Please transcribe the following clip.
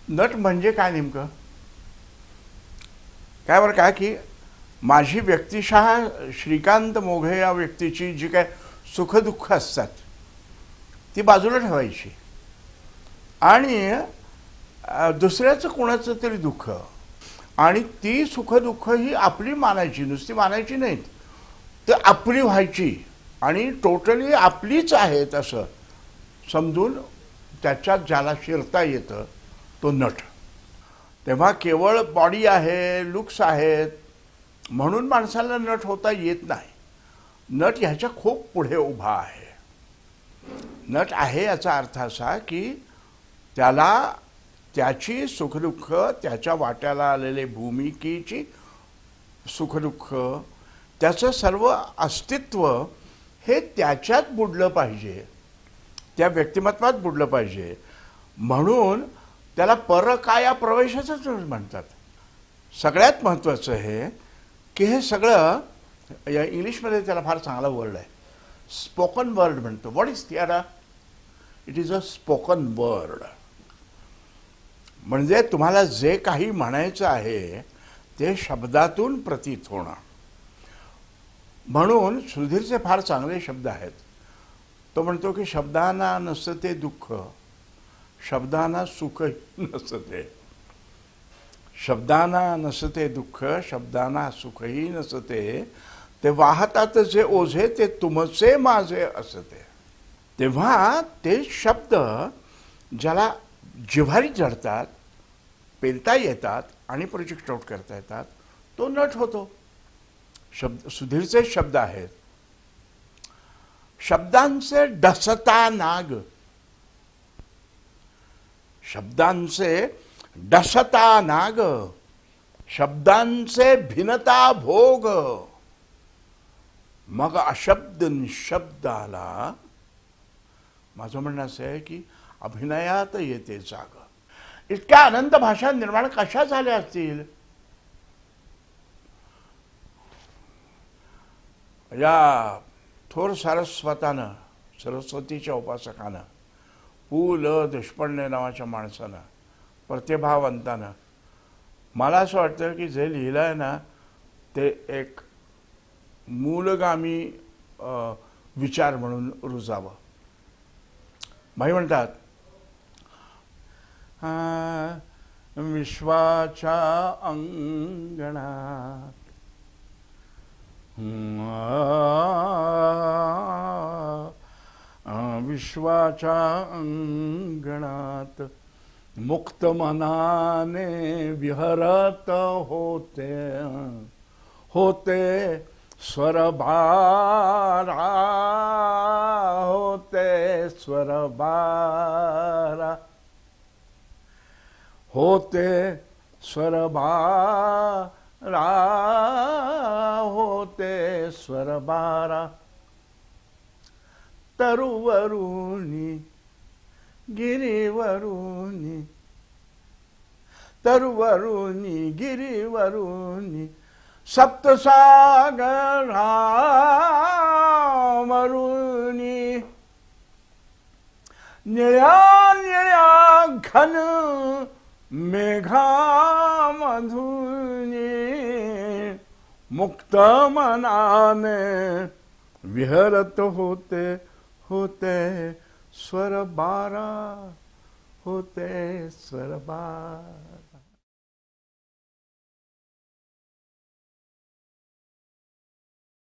Nut म्हणजे काय नेमकं? काय बरं काय की माझी व्यक्तिशः श्रीकांत मोघे या व्यक्तीची जी काय सुखदुःख असतात ती बाजूला ठेवायची आणि दुसऱ्याचं कोणाचं तरी दुःख आणि ती सुखदुःख ही आपली मानायची, नुसती मानायची नाहीत, तर आपली व्हायची आणि टोटली आपलीच आहेत असं समजून त्याच्यात ज्याला शिरता येतं तो नट. तेव्हा केवळ बॉडी आहे, लुक्स आहेत म्हणून माणसाला नट होता येत नाही. नट ह्याच्या खूप पुढे उभा आहे. नट आहे याचा अर्थ असा की त्याला त्याची सुखदुःख, त्याच्या वाट्याला आलेले भूमिकेची सुखदुःख, त्याचं सर्व अस्तित्व हे त्याच्यात बुडलं पाहिजे, त्या व्यक्तिमत्वात बुडलं पाहिजे. म्हणून त्याला परकाया प्रवेशाचंच म्हणतात. सगळ्यात महत्त्वाचं हे की हे सगळं या इंग्लिशमध्ये त्याला फार चांगला वर्ड आहे, स्पोकन वर्ड म्हणतो. What is theatre? It is a spoken word. म्हणजे तुम्हाला जे काही म्हणायचं आहे ते शब्दातून प्रतीत होणं. म्हणून सुधीरचे फार चांगले शब्द आहेत. तो म्हणतो की शब्दांना नसते दुःख, शब्दांना सुखही नसते. शब्दांना नसते दुःख, शब्दांना सुखही नसते. ते वाहतात जे ओझे ते तुमचे माझे असते. तेव्हा ते शब्द ज्याला जिव्हारी जडतात, पेलता येतात आणि प्रोजेक्ट आउट करता येतात, तो नट होतो. शब्द सुधीरचे शब्द आहेत. शब्दांचे डसता नाग, शब्दांचे डसता नाग, शब्दांचे भिनता भोग, मग अशब्द निशब्द आला. माझं म्हणणं असं आहे की अभिनयात येते जाग. इतक्या अनंत भाषा निर्माण कशा झाल्या असतील? या थोर सारस्वतानं, सरस्वतीच्या उपासकानं, पु ल देशपांडे नावाच्या माणसानं, प्रतिभावंतानं, मला असं वाटतं की जे लिहिलं आहे ना ते एक मूलगामी विचार म्हणून रुजावं. भाई म्हणतात, विश्वाच्या अंगणात विश्वाच्या अंगणात मुक्त मनाने विहरत होते, होते स्वरबारा, होते स्वरबारा, होते स्वरबारा, होते स्वरबारा. तरुवरुनी गिरीवरुनी, तरुवरुनी गिरीवरुनी, सप्तसागरावरुनी, निळ्या निळ्या घन मेघामधुनी, मुक्त मनाने विहरत होते, होते स्वरबारा, होते स्वरबारा.